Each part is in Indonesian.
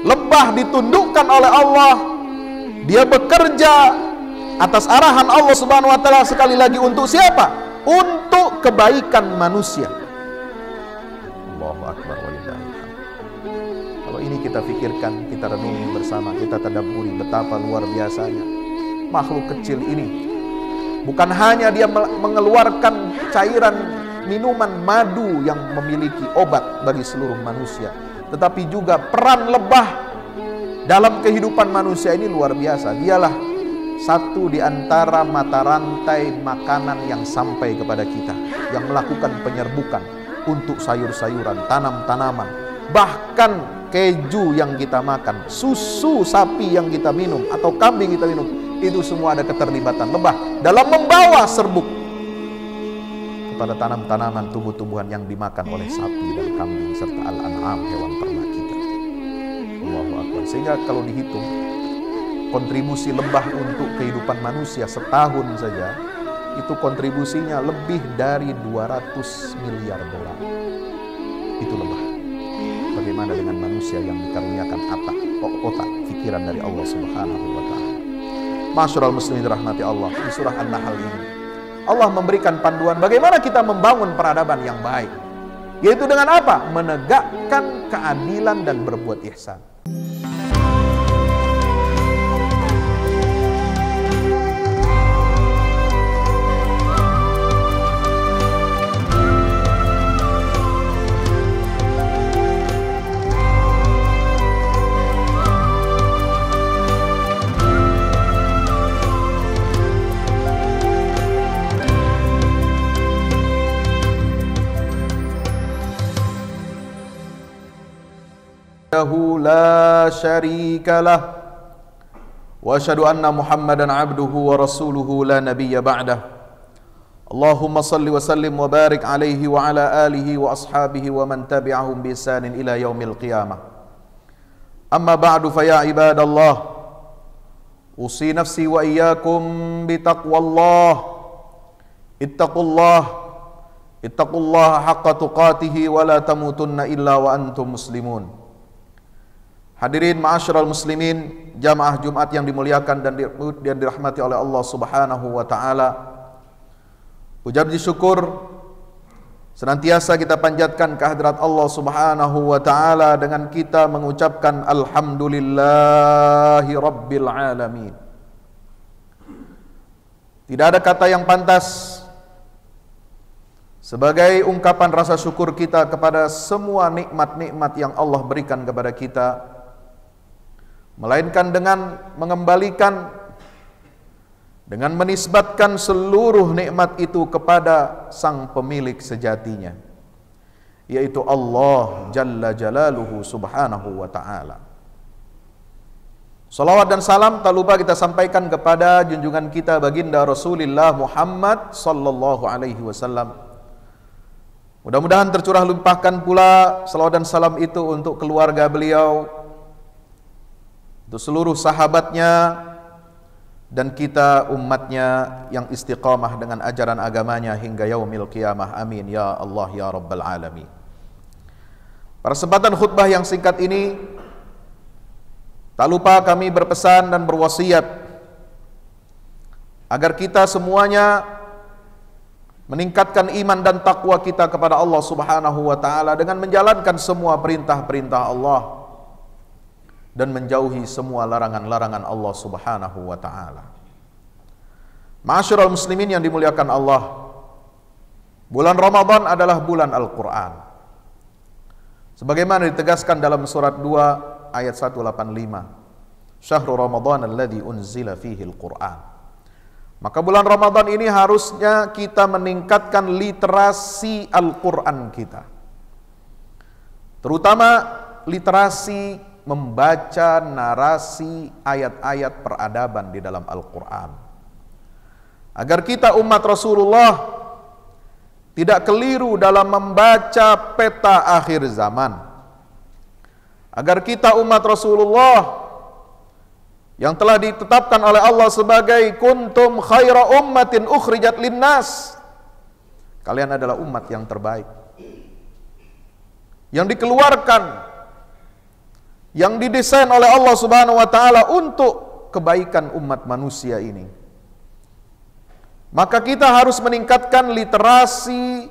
Lebah ditundukkan oleh Allah. Dia bekerja atas arahan Allah Subhanahu wa taala, sekali lagi untuk siapa? Untuk kebaikan manusia. Allahu akbar walillahil hamd. Kalau ini kita pikirkan, kita renungi bersama, kita tadabburi betapa luar biasanya makhluk kecil ini. Bukan hanya dia mengeluarkan cairan minuman madu yang memiliki obat bagi seluruh manusia, tetapi juga peran lebah dalam kehidupan manusia ini luar biasa. Dialah satu di antara mata rantai makanan yang sampai kepada kita, yang melakukan penyerbukan untuk sayur-sayuran, tanam-tanaman, bahkan keju yang kita makan, susu sapi yang kita minum atau kambing kita minum, itu semua ada keterlibatan lebah dalam membawa serbuk kepada tanam-tanaman, tumbuh-tumbuhan yang dimakan oleh sapi dan kambing serta al-an'am, hewan ternak kita. Allahu akbar. Sehingga kalau dihitung kontribusi lebah untuk kehidupan manusia setahun saja, itu kontribusinya lebih dari 200 miliar dolar. Itu lebah. Bagaimana dengan manusia yang dikaruniakan otak, pikiran dari Allah Subhanahu wa taala. Masyarul muslimin rahmati Allah, di surah An-Nahl ini Allah memberikan panduan bagaimana kita membangun peradaban yang baik, yaitu dengan apa? Menegakkan keadilan dan berbuat ihsan. La syarika lah wa asyhadu anna Muhammadan abduhu wa rasuluhu la nabiyya ba'dah. Allahumma salli wa sallim wa barik alaihi wa ala alihi wa ashabihi wa man tabi'ahum bi ihsanin ila yaumil qiyamah. Amma ba'du fa ya ibadallah, usi nafsi wa iyyakum bi taqwallah. Ittaqullaha haqqa tuqatih wa la tamutunna illa wa antum muslimun. Hadirin ma'asyiral muslimin, jamaah Jumat yang dimuliakan dan dirahmati oleh Allah Subhanahu wa taala. Puja puji syukur senantiasa kita panjatkan kehadirat Allah Subhanahu wa taala dengan kita mengucapkan alhamdulillahi rabbil alamin. Tidak ada kata yang pantas sebagai ungkapan rasa syukur kita kepada semua nikmat-nikmat yang Allah berikan kepada kita, melainkan dengan mengembalikan, dengan menisbatkan seluruh nikmat itu kepada sang pemilik sejatinya, yaitu Allah Jalla Jalaluhu Subhanahu wa ta'ala. Salawat dan salam tak lupa kita sampaikan kepada junjungan kita baginda Rasulullah Muhammad sallallahu alaihi wasallam. Mudah-mudahan tercurah limpahkan pula salawat dan salam itu untuk keluarga beliau, untuk seluruh sahabatnya, dan kita umatnya yang istiqamah dengan ajaran agamanya hingga yaumil qiyamah. Amin ya Allah ya Rabbal alamin. Pada kesempatan khutbah yang singkat ini, tak lupa kami berpesan dan berwasiat agar kita semuanya meningkatkan iman dan takwa kita kepada Allah Subhanahu wa taala dengan menjalankan semua perintah-perintah Allah dan menjauhi semua larangan-larangan Allah Subhanahu wa ta'ala. Ma'asyiral muslimin yang dimuliakan Allah, bulan Ramadan adalah bulan Al-Quran. Sebagaimana ditegaskan dalam surat 2 ayat 185, Syahrul Ramadan alladzi unzila fihi Al-Quran. Maka bulan Ramadan ini harusnya kita meningkatkan literasi Al-Quran kita, terutama literasi membaca narasi ayat-ayat peradaban di dalam Al-Quran, agar kita umat Rasulullah tidak keliru dalam membaca peta akhir zaman, agar kita umat Rasulullah yang telah ditetapkan oleh Allah sebagai kuntum khaira ummatin ukhrijat linnas, kalian adalah umat yang terbaik, yang dikeluarkan yang didesain oleh Allah Subhanahu wa taala untuk kebaikan umat manusia ini. Maka kita harus meningkatkan literasi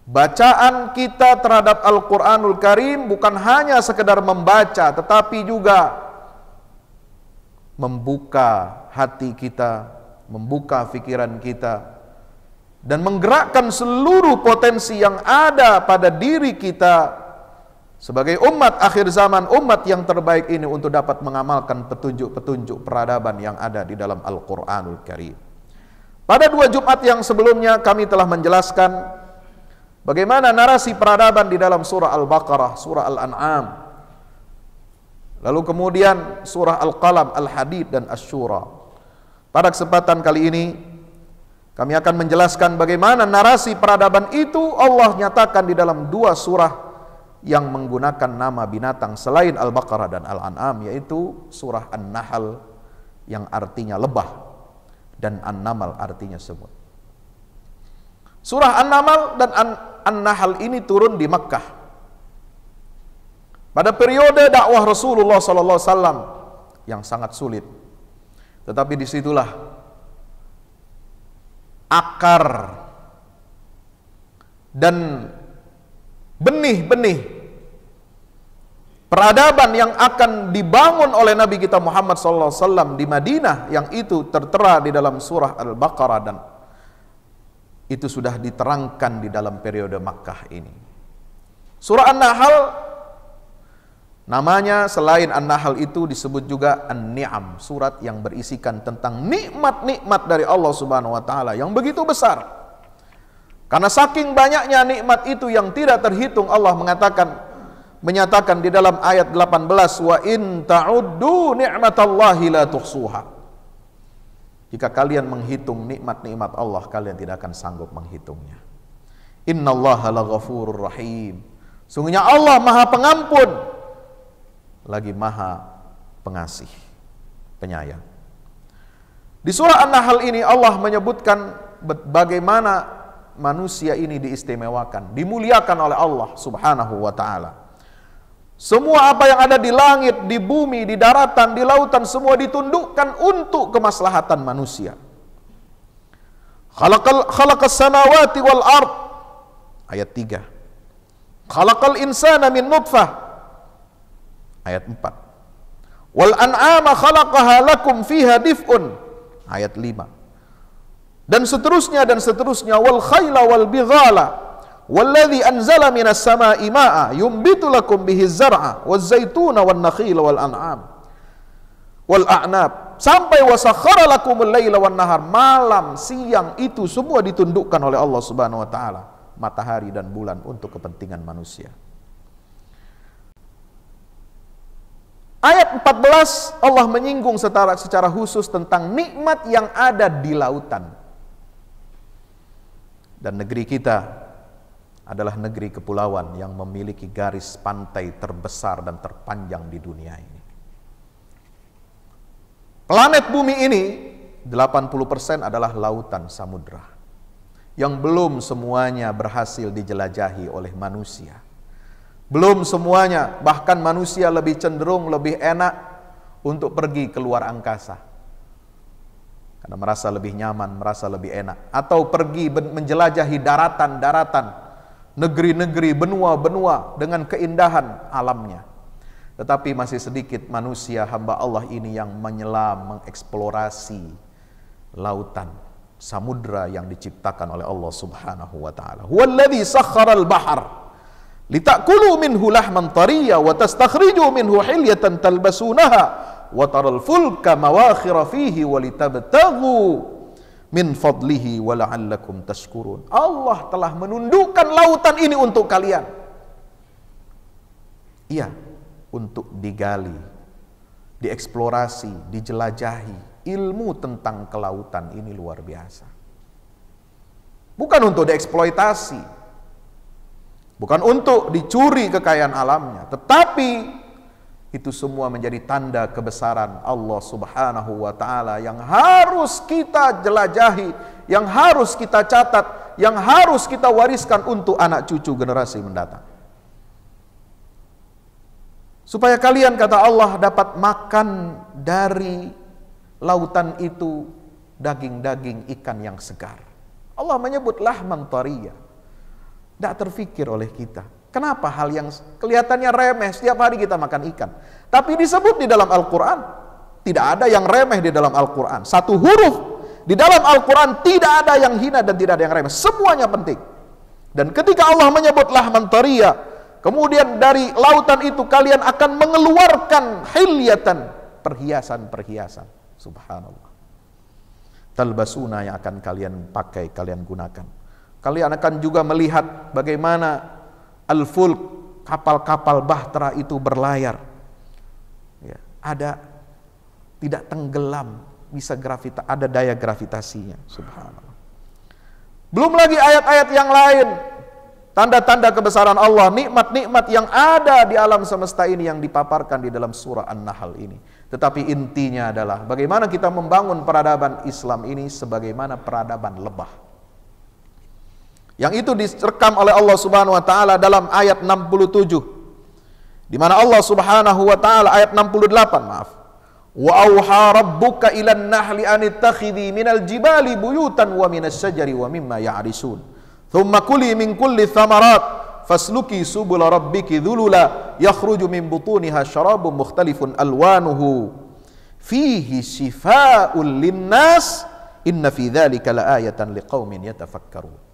bacaan kita terhadap Al-Quranul Karim, bukan hanya sekedar membaca, tetapi juga membuka hati kita, membuka pikiran kita, dan menggerakkan seluruh potensi yang ada pada diri kita sebagai umat akhir zaman, umat yang terbaik ini, untuk dapat mengamalkan petunjuk-petunjuk peradaban yang ada di dalam Al-Quranul Karim. Pada 2 Jumat yang sebelumnya kami telah menjelaskan bagaimana narasi peradaban di dalam surah Al-Baqarah, surah Al-An'am, lalu kemudian surah Al-Qalam, Al-Hadid, dan Asy-Syura. Pada kesempatan kali ini kami akan menjelaskan bagaimana narasi peradaban itu Allah nyatakan di dalam 2 surah yang menggunakan nama binatang selain Al-Baqarah dan Al-An'am, yaitu surah An-Nahl yang artinya lebah dan An-Naml artinya semut. Surah An-Naml dan An-Nahl ini turun di Mekkah pada periode dakwah Rasulullah SAW yang sangat sulit. Tetapi disitulah akar dan benih-benih peradaban yang akan dibangun oleh Nabi kita Muhammad SAW di Madinah, yang itu tertera di dalam surah Al-Baqarah, dan itu sudah diterangkan di dalam periode Makkah ini. Surah An-Nahl namanya selain An-Nahl itu disebut juga An-Ni'am, surat yang berisikan tentang nikmat-nikmat dari Allah Subhanahu wa taala yang begitu besar. Karena saking banyaknya nikmat itu yang tidak terhitung, Allah menyatakan di dalam ayat 18, wa in ta'uddu ni'matallahi la tuhsuha. Jika kalian menghitung nikmat-nikmat Allah, kalian tidak akan sanggup menghitungnya. Innallaha laghafurur rahim. Sungguhnya Allah Maha Pengampun lagi Maha Pengasih, Penyayang. Di surah An-Nahl ini Allah menyebutkan bagaimana manusia ini diistimewakan, dimuliakan oleh Allah Subhanahu wa taala. Semua apa yang ada di langit, di bumi, di daratan, di lautan, semua ditundukkan untuk kemaslahatan manusia. Khalaqas samawati wal ard, ayat 3. Khalaqal insana min nutfah, ayat 4. Wal an'ama khalaqaha lakum fiha dif'un, ayat 5. Dan seterusnya dan seterusnya. Wal khayla wal bighala walladzi anzala minas samaa'i maa'a yumbitu lakum bihi zar'a waz zaituna wan nakhila wal an'am wal a'nab, sampai wasakhara lakumul laila wan nahar. Malam siang itu semua ditundukkan oleh Allah Subhanahu wa taala, matahari dan bulan untuk kepentingan manusia. Ayat 14 Allah menyinggung secara khusus tentang nikmat yang ada di lautan. Dan negeri kita adalah negeri kepulauan yang memiliki garis pantai terbesar dan terpanjang di dunia ini. Planet bumi ini 80% adalah lautan samudra yang belum semuanya berhasil dijelajahi oleh manusia. Belum semuanya, bahkan manusia lebih cenderung, lebih enak untuk pergi ke luar angkasa karena merasa lebih nyaman, merasa lebih enak, atau pergi menjelajahi daratan-daratan, negeri-negeri, benua-benua dengan keindahan alamnya. Tetapi masih sedikit manusia hamba Allah ini yang menyelam, mengeksplorasi lautan, samudra yang diciptakan oleh Allah Subhanahu wa taala. Huwallazi sakharal bahr litakulu minhu lahman tariya wa tastakhriju minhu hilyatan talbasunaha wa taral fulka mawakhira fihi wa litabtaghu min fadlihi wa la'allakum tashkurun. Allah telah menundukkan lautan ini untuk kalian. Iya, untuk digali, dieksplorasi, dijelajahi. Ilmu tentang kelautan ini luar biasa. Bukan untuk dieksploitasi, bukan untuk dicuri kekayaan alamnya, tetapi itu semua menjadi tanda kebesaran Allah Subhanahu wa taala yang harus kita jelajahi, yang harus kita catat, yang harus kita wariskan untuk anak cucu generasi mendatang. supaya kalian, kata Allah, dapat makan dari lautan itu daging-daging ikan yang segar. Allah menyebut lahman tariya. Tidak terfikir oleh kita. Kenapa hal yang kelihatannya remeh setiap hari kita makan ikan, tapi disebut di dalam Al-Quran? Tidak ada yang remeh di dalam Al-Quran. Satu huruf di dalam Al-Quran tidak ada yang hina dan tidak ada yang remeh. Semuanya penting. Dan ketika Allah menyebut lahman tariya, kemudian dari lautan itu kalian akan mengeluarkan hilyatan, perhiasan-perhiasan. Subhanallah. Talbasuna, yang akan kalian pakai, kalian gunakan. Kalian akan juga melihat bagaimana al-fulk, kapal-kapal bahtera itu berlayar. Ya, ada tidak tenggelam, bisa ada daya gravitasinya. Subhanallah. Belum lagi ayat-ayat yang lain, tanda-tanda kebesaran Allah, nikmat-nikmat yang ada di alam semesta ini yang dipaparkan di dalam surah An-Nahl ini. Tetapi intinya adalah bagaimana kita membangun peradaban Islam ini sebagaimana peradaban lebah. Yang itu direkam oleh Allah Subhanahu wa taala dalam ayat 67. Di mana Allah Subhanahu wa taala ayat 68, maaf. Wa auha rabbuka ilan nahli an ittakhidhi minal jibali buyutan wa minas syajari wa mimma ya'risun. Thumma kuli min kulli thamarat fasluki subula rabbiki dhulula yakhruju min butuniha syarabun mukhtalifun alwanuhu fihi shifaa'un linnas inna fi dzalika laayatan liqaumin yatafakkarun.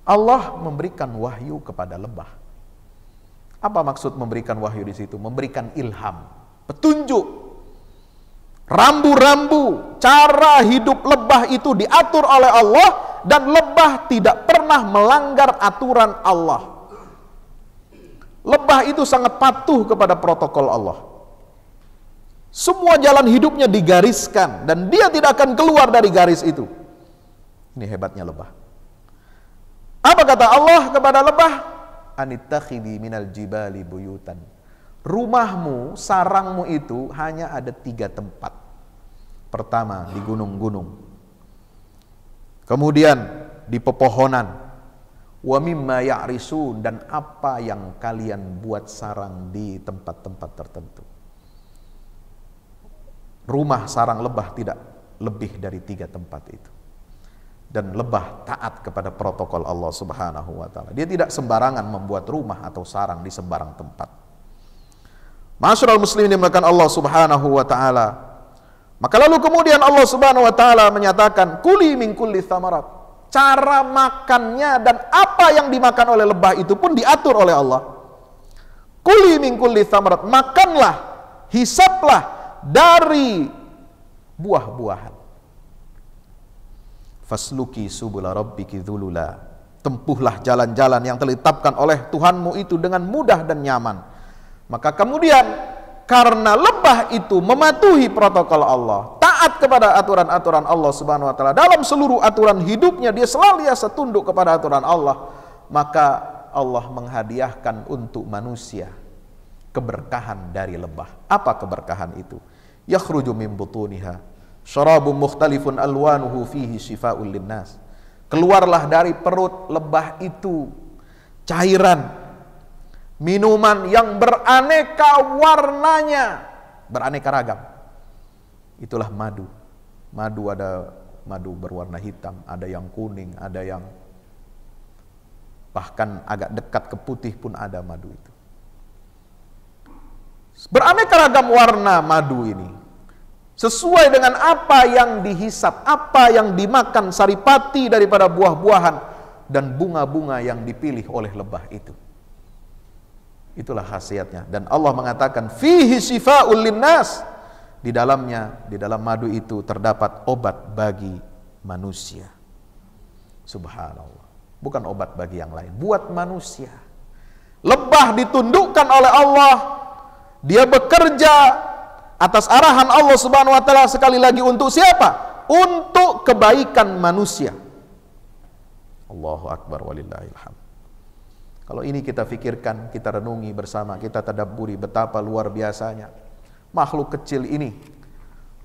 Allah memberikan wahyu kepada lebah. Apa maksud memberikan wahyu di situ? Memberikan ilham, petunjuk, rambu-rambu, cara hidup lebah itu diatur oleh Allah, dan lebah tidak pernah melanggar aturan Allah. Lebah itu sangat patuh kepada protokol Allah. Semua jalan hidupnya digariskan, dan dia tidak akan keluar dari garis itu. Ini hebatnya lebah. Apa kata Allah kepada lebah? Anittakhidhi minal jibali buyutan. Rumahmu, sarangmu itu hanya ada 3 tempat. Pertama, di gunung-gunung. Kemudian di pepohonan. Wa mimma ya'risun, dan apa yang kalian buat sarang di tempat-tempat tertentu. Rumah sarang lebah tidak lebih dari 3 tempat itu. Dan lebah taat kepada protokol Allah Subhanahu wa taala. Dia tidak sembarangan membuat rumah atau sarang di sembarang tempat. Ma'asyiral muslimin dimuliakan Allah Subhanahu wa taala. Maka lalu kemudian Allah Subhanahu wa taala menyatakan, kuli min kulli thamarat. Cara makannya dan apa yang dimakan oleh lebah itu pun diatur oleh Allah. Kuli min kulli thamarat, makanlah, hisaplah dari buah-buahan. Fasluki subula rabbiki dzulula. Tempuhlah jalan-jalan yang telah ditetapkan oleh Tuhanmu itu dengan mudah dan nyaman. Maka kemudian karena lebah itu mematuhi protokol Allah, taat kepada aturan-aturan Allah Subhanahu wa taala, dalam seluruh aturan hidupnya dia senantiasa tunduk kepada aturan Allah, maka Allah menghadiahkan untuk manusia keberkahan dari lebah. Apa keberkahan itu? Yakhruju min butuniha syarabun mukhtalifun alwanuhu fihi shifaa'un linnas. Keluarlah dari perut lebah itu cairan, minuman yang beraneka warnanya, beraneka ragam. Itulah madu. Madu ada madu berwarna hitam, ada yang kuning, ada yang bahkan agak dekat ke putih pun ada madu itu. Beraneka ragam warna madu ini. Sesuai dengan apa yang dihisap, apa yang dimakan, saripati daripada buah-buahan dan bunga-bunga yang dipilih oleh lebah itu. Itulah khasiatnya. Dan Allah mengatakan fihi shifaa'un linnas. Di dalamnya, di dalam madu itu terdapat obat bagi manusia. Subhanallah. Bukan obat bagi yang lain, buat manusia. Lebah ditundukkan oleh Allah. Dia bekerja atas arahan Allah Subhanahu wa taala, sekali lagi untuk siapa? Untuk kebaikan manusia. Allahu akbar walillahil hamd. Kalau ini kita fikirkan, kita renungi bersama, kita tadabburi betapa luar biasanya makhluk kecil ini.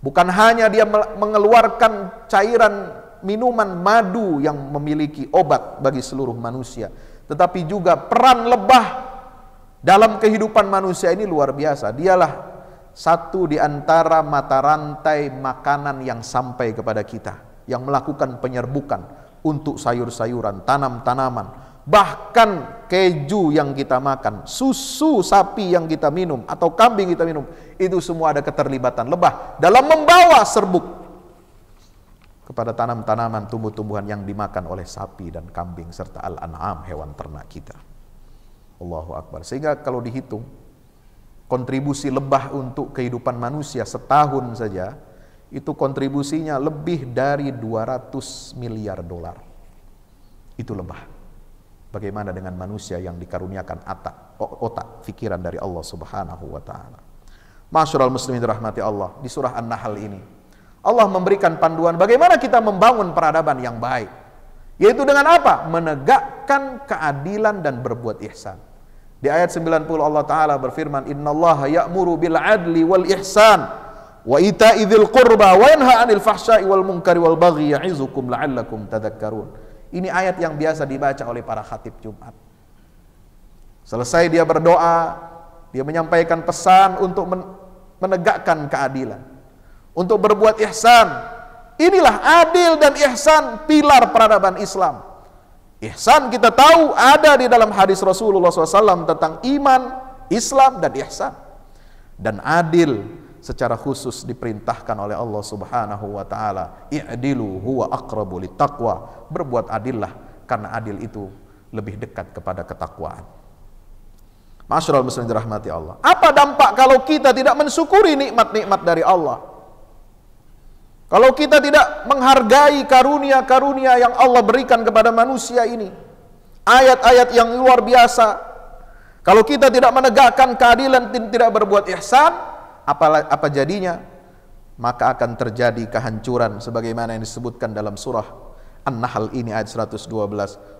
Bukan hanya dia mengeluarkan cairan minuman madu yang memiliki obat bagi seluruh manusia, tetapi juga peran lebah dalam kehidupan manusia ini luar biasa. Dialah satu di antara mata rantai makanan yang sampai kepada kita, yang melakukan penyerbukan untuk sayur-sayuran, tanam-tanaman, bahkan keju yang kita makan, susu sapi yang kita minum atau kambing kita minum, itu semua ada keterlibatan lebah dalam membawa serbuk kepada tanam-tanaman, tumbuh-tumbuhan yang dimakan oleh sapi dan kambing serta al-an'am, hewan ternak kita. Allahu Akbar. Sehingga kalau dihitung kontribusi lebah untuk kehidupan manusia setahun saja, itu kontribusinya lebih dari 200 miliar dolar. Itu lebah. Bagaimana dengan manusia yang dikaruniakan otak, pikiran dari Allah Subhanahu wa taala. Masyarul muslimin rahmati Allah, di surah An-Nahl ini Allah memberikan panduan bagaimana kita membangun peradaban yang baik, yaitu dengan apa? Menegakkan keadilan dan berbuat ihsan. Di ayat 90 Allah Ta'ala berfirman, Innallaha ya'muru bil adli wal ihsan wa ita'i dzil qurba wa yanha 'anil fahsya'i wal munkari wal baghi ya'izukum la'allakum tadhakkarun. Ini ayat yang biasa dibaca oleh para khatib Jumat. Selesai dia berdoa, dia menyampaikan pesan untuk menegakkan keadilan, untuk berbuat ihsan. Inilah adil dan ihsan, pilar peradaban Islam. Ihsan kita tahu ada di dalam hadis Rasulullah SAW tentang iman, Islam, dan ihsan. Dan adil secara khusus diperintahkan oleh Allah Subhanahu wa taala, i'dilu huwa aqrabu littaqwa. Berbuat adillah, karena adil itu lebih dekat kepada ketakwaan. Masyarul muslimin dirahmati Allah. Apa dampak kalau kita tidak mensyukuri nikmat-nikmat dari Allah? Kalau kita tidak menghargai karunia-karunia yang Allah berikan kepada manusia ini, ayat-ayat yang luar biasa, kalau kita tidak menegakkan keadilan, tidak berbuat ihsan, apa jadinya? Maka akan terjadi kehancuran sebagaimana yang disebutkan dalam surah An-Nahl ini ayat 112.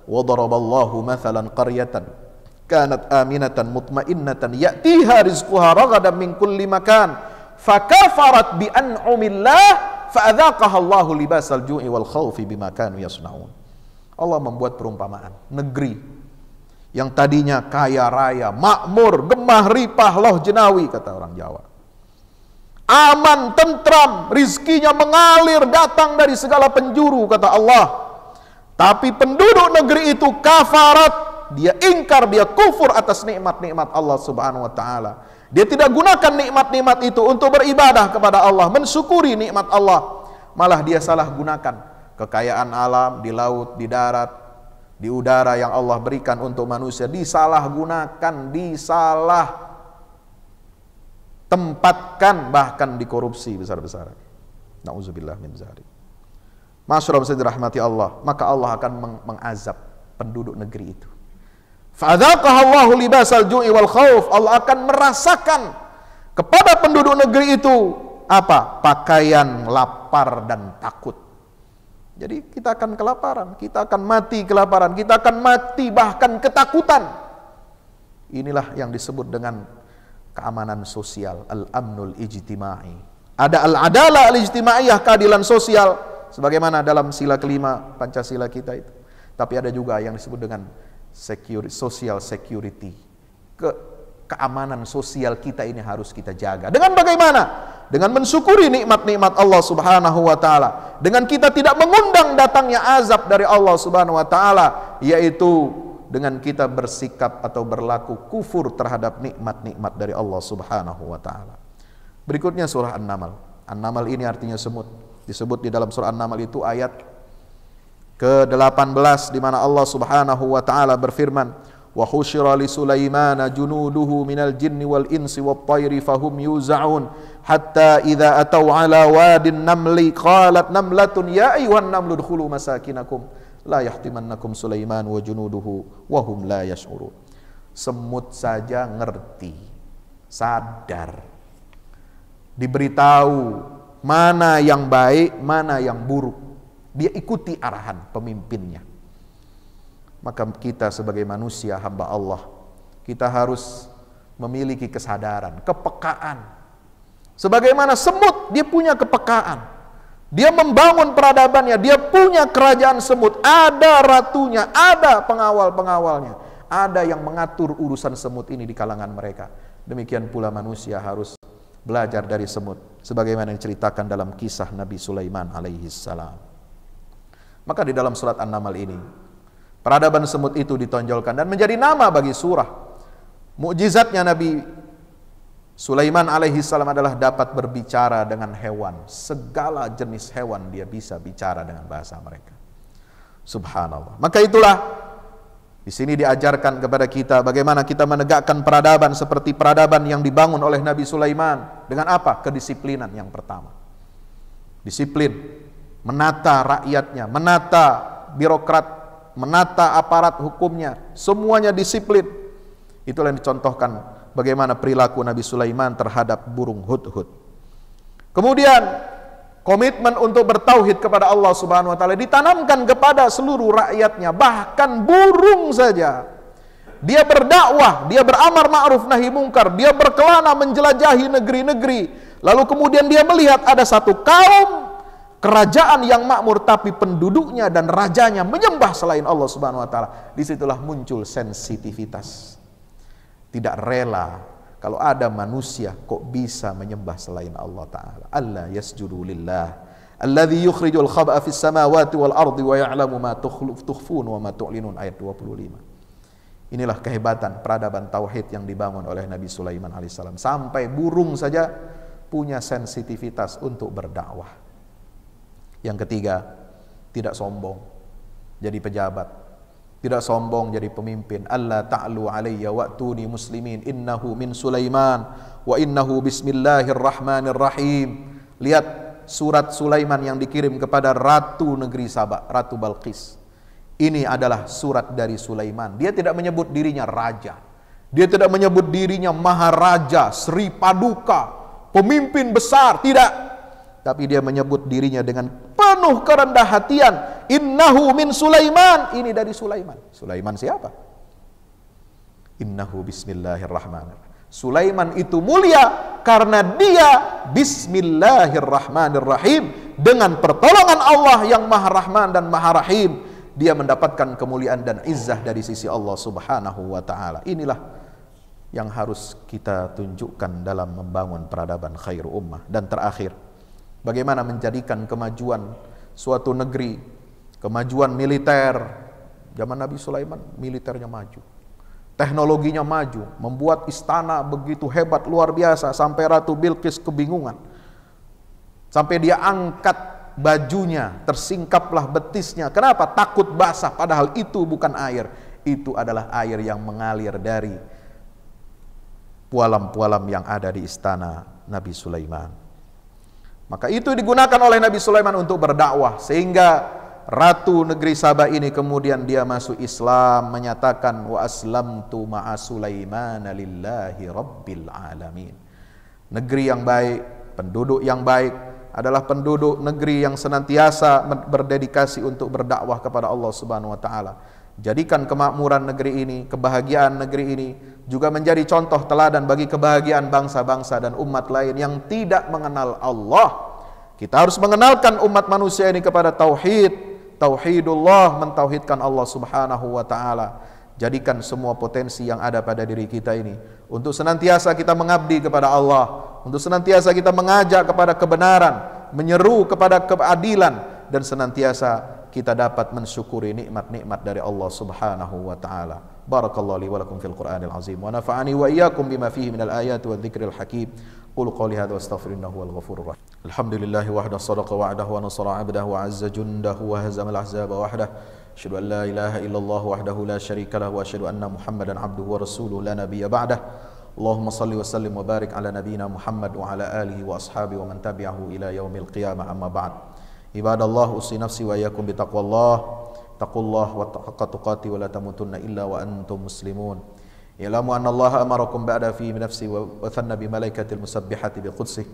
Wa daraballahu mathalan qaryatan kanat aminatan mutmainnatan ya'tiha rizquha ragadan min kulli makan fakafarat bi an'umillah fa'adzaqaha Allahu libasal ju'i wal khaufi bima kanu yasnaun. Allah membuat perumpamaan negeri yang tadinya kaya raya, makmur, gemah ripah, loh jenawi kata orang Jawa. Aman, tentram, rizkinya mengalir datang dari segala penjuru kata Allah. Tapi penduduk negeri itu kafarat, dia ingkar, dia kufur atas nikmat-nikmat Allah Subhanahu wa taala. Dia tidak gunakan nikmat-nikmat itu untuk beribadah kepada Allah, mensyukuri nikmat Allah. Malah dia salah gunakan kekayaan alam di laut, di darat, di udara yang Allah berikan untuk manusia. Disalah gunakan, disalah tempatkan, bahkan dikorupsi besar-besaran. Nauzubillah min dzalik. Masyaallah dirahmati Allah, maka Allah akan mengazab penduduk negeri itu. Fa'adzaqahallahu libasal ju'i wal khauf. Allah akan merasakan kepada penduduk negeri itu apa? Pakaian lapar dan takut. Jadi kita akan kelaparan, kita akan mati kelaparan, kita akan mati bahkan ketakutan. Inilah yang disebut dengan keamanan sosial, al-amnul ijtimai. Ada al-adalah al-ijtimaiyah, keadilan sosial sebagaimana dalam sila kelima Pancasila kita itu. Tapi ada juga yang disebut dengan social security. Keamanan sosial kita ini harus kita jaga. Dengan bagaimana? Dengan mensyukuri nikmat-nikmat Allah Subhanahu wa taala. Dengan kita tidak mengundang datangnya azab dari Allah Subhanahu wa taala, yaitu dengan kita bersikap atau berlaku kufur terhadap nikmat-nikmat dari Allah Subhanahu wa taala. Berikutnya surah An-Naml. An-Naml ini artinya semut. Disebut di dalam surah An-Naml itu ayat ke-18 di mana Allah Subhanahu wa taala berfirman, "Wa husyira li Sulaimana junuduhu minal jinni wal insi wat tayri fahum yuzaun hatta idza atau ala wadin namli qalat namlatun ya ayyuhan namlu dkhulu masakinakum la yahtimannakum Sulaiman wa junuduhu wa hum la yash'urun." Semut saja ngerti, sadar, diberitahu mana yang baik, mana yang buruk. Dia ikuti arahan pemimpinnya. Maka kita sebagai manusia hamba Allah, kita harus memiliki kesadaran, kepekaan. Sebagaimana semut, dia punya kepekaan. Dia membangun peradabannya, dia punya kerajaan semut. Ada ratunya, ada pengawal-pengawalnya. Ada yang mengatur urusan semut ini di kalangan mereka. Demikian pula manusia harus belajar dari semut, sebagaimana yang diceritakan dalam kisah Nabi Sulaiman alaihi salam. Maka di dalam surat An-Naml ini, peradaban semut itu ditonjolkan dan menjadi nama bagi surah. Mukjizatnya Nabi Sulaiman alaihi salam adalah dapat berbicara dengan hewan. Segala jenis hewan dia bisa bicara dengan bahasa mereka. Subhanallah. Maka itulah di sini diajarkan kepada kita bagaimana kita menegakkan peradaban seperti peradaban yang dibangun oleh Nabi Sulaiman. Dengan apa? Kedisiplinan yang pertama. Disiplin, menata rakyatnya, menata birokrat, menata aparat hukumnya, semuanya disiplin. Itulah yang dicontohkan bagaimana perilaku Nabi Sulaiman terhadap burung hudhud. Kemudian komitmen untuk bertauhid kepada Allah Subhanahu wa taala ditanamkan kepada seluruh rakyatnya, bahkan burung saja. Dia berdakwah, dia beramar ma'ruf nahi mungkar, dia berkelana menjelajahi negeri-negeri. Lalu kemudian dia melihat ada satu kaum kerajaan yang makmur tapi penduduknya dan rajanya menyembah selain Allah Subhanahu wa taala. Disitulah muncul sensitivitas. Tidak rela kalau ada manusia kok bisa menyembah selain Allah Ta'ala. Allah yasjudu lillah alladhi yukhrijul khab'a fis samawati wal ardi wa ya'lamu ma tukhfun wa ma tu'linun, ayat 25. Inilah kehebatan peradaban tauhid yang dibangun oleh Nabi Sulaiman alaihissalam. Sampai burung saja punya sensitivitas untuk berdakwah. Yang ketiga, tidak sombong jadi pejabat. Tidak sombong jadi pemimpin. Allah ta'lu alayya wa'tuni muslimin innahu min Sulaiman wa innahu bismillahirrahmanirrahim. Lihat surat Sulaiman yang dikirim kepada Ratu Negeri Sabah, Ratu Balqis. Ini adalah surat dari Sulaiman. Dia tidak menyebut dirinya raja. Dia tidak menyebut dirinya maharaja, Sri Paduka, pemimpin besar. Tidak. Tapi dia menyebut dirinya dengan penuh kerendah hatian. Innahu min Sulaiman. Ini dari Sulaiman. Sulaiman siapa? Innahu bismillahirrahmanirrahim. Sulaiman itu mulia karena dia bismillahirrahmanirrahim. Dengan pertolongan Allah yang maha rahman dan maha rahim, dia mendapatkan kemuliaan dan izzah dari sisi Allah Subhanahu wa ta'ala. Inilah yang harus kita tunjukkan dalam membangun peradaban khairu ummah. Dan terakhir, bagaimana menjadikan kemajuan suatu negeri, kemajuan militer. Zaman Nabi Sulaiman militernya maju, teknologinya maju, membuat istana begitu hebat, luar biasa, sampai Ratu Bilqis kebingungan. Sampai dia angkat bajunya, tersingkaplah betisnya. Kenapa? Takut basah, padahal itu bukan air. Itu adalah air yang mengalir dari pualam-pualam yang ada di istana Nabi Sulaiman. Maka itu digunakan oleh Nabi Sulaiman untuk berdakwah, sehingga Ratu Negeri Sabah ini kemudian dia masuk Islam, menyatakan wa aslamtu ma'a Sulaiman lillahi rabbil alamin. Negeri yang baik, penduduk yang baik adalah penduduk negeri yang senantiasa berdedikasi untuk berdakwah kepada Allah Subhanahu wa taala. Jadikan kemakmuran negeri ini, kebahagiaan negeri ini juga menjadi contoh teladan bagi kebahagiaan bangsa-bangsa dan umat lain yang tidak mengenal Allah. Kita harus mengenalkan umat manusia ini kepada tauhid, tauhidullah, mentauhidkan Allah Subhanahu wa taala. Jadikan semua potensi yang ada pada diri kita ini untuk senantiasa kita mengabdi kepada Allah, untuk senantiasa kita mengajak kepada kebenaran, menyeru kepada keadilan, dan senantiasa kita dapat mensyukuri nikmat-nikmat dari Allah Subhanahu wa taala. Barakallahu li wa lakum fil Qur'anil azim wa nafa'ani wa iyyakum bima fihi minal ayati wa dzikril hakim. Qul qawli hadza wastaghfirullaha wal ghafurur rahim. Alhamdulillahi wahda sadaqa wa'dahu wa nasara 'abdahu wa 'azza jundahu wa hazama al-ahzaba wahdah. Asyhadu an la ilaha illallah wahdahu la syarika lahu wa asyhadu anna Muhammadan 'abduhu wa rasuluhu la nabiyya ba'dah. Allahumma salli wa sallim wa barik ala nabiyyina Muhammad wa ala alihi wa ashabihi wa man tabi'ahu ila yaumil qiyamah, amma ba'd. Ibadallah, usi nafsi wa iyyakum bitaqwallah. Taqullah wa haqqa tuqati wa la tamutunna illa wa antum muslimun. Ya'lamu anna Allah amarakum ba'da fi nafsi wa thanna bi malaikatil musabbihati bi qudsih.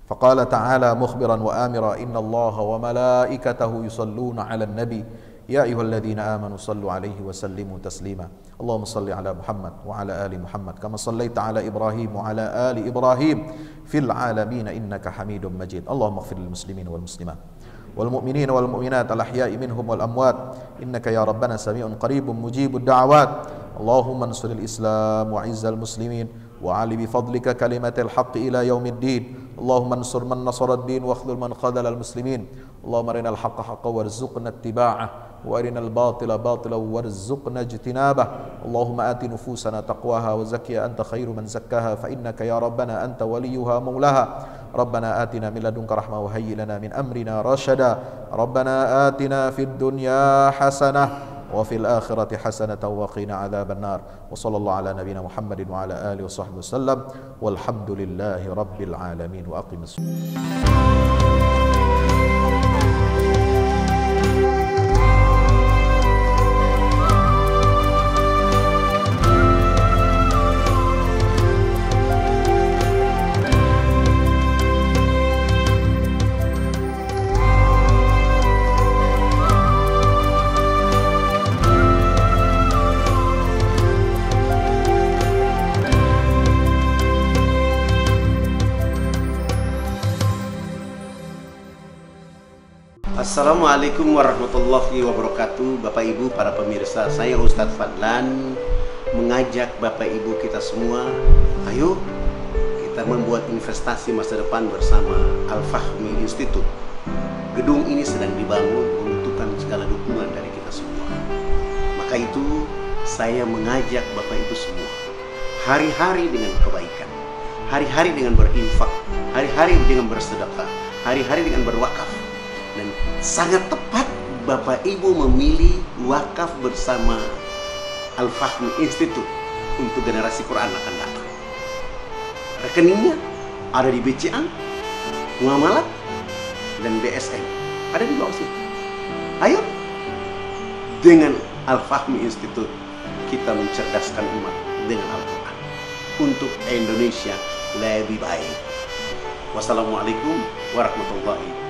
Faqala ta'ala mukhbiran wa amira inna Allah wa malaikatahu yusalluna 'alan nabi ya ayyuhalladzina amanu sallu 'alaihi wa sallimu taslima. Allahumma salli 'ala Muhammad wa 'ala ali Muhammad kama sallaita 'ala Ibrahim wa 'ala ali Ibrahim fil 'alamin innaka Hamidum Majid. Allahumma ighfir lil muslimin wal muslimat والمؤمنين والمؤمنات الأحياء منهم والأموات إنك يا ربنا سميع قريب مجيب الدعوات اللهم انصر الإسلام وعز المسلمين وعلي بفضلك كلمة الحق إلى يوم الدين. اللهم انصر من نصر الدين واخذل من خذل المسلمين. اللهم أرنا الحق حقا وارزقنا اتباعه وأرنا الباطل باطلا وارزقنا اجتنابه. اللهم آت نفوسنا تقواها وزكها أنت خير من زكاها فإنك يا ربنا أنت وليها مولاها. ربنا آتنا من لدنك رحمة وهيئ لنا من أمرنا رشدا. ربنا آتنا في الدنيا حسنة وفي الآخرة حسنة وقنا عذاب النار. وصلى الله على نبينا محمد وعلى آله وصحبه وسلم والحمد لله رب العالمين. وأقم الصلاة. Assalamualaikum warahmatullahi wabarakatuh. Bapak Ibu para pemirsa, saya Ustadz Fadlan mengajak Bapak Ibu kita semua, ayo kita membuat investasi masa depan bersama Al-Fahmi Institute. Gedung ini sedang dibangun, membutuhkan segala dukungan dari kita semua. Maka itu saya mengajak Bapak Ibu semua, hari-hari dengan kebaikan, hari-hari dengan berinfak, hari-hari dengan bersedekah, hari-hari dengan berwakaf. Dan sangat tepat Bapak Ibu memilih wakaf bersama Al-Fahmi Institute untuk generasi Quran akan datang. Rekeningnya ada di BCA, Muamalat, dan BSN. Ada di bawah sini. Ayo, dengan Al-Fahmi Institute kita mencerdaskan umat dengan Al-Quran untuk Indonesia lebih baik. Wassalamualaikum warahmatullahi wabarakatuh.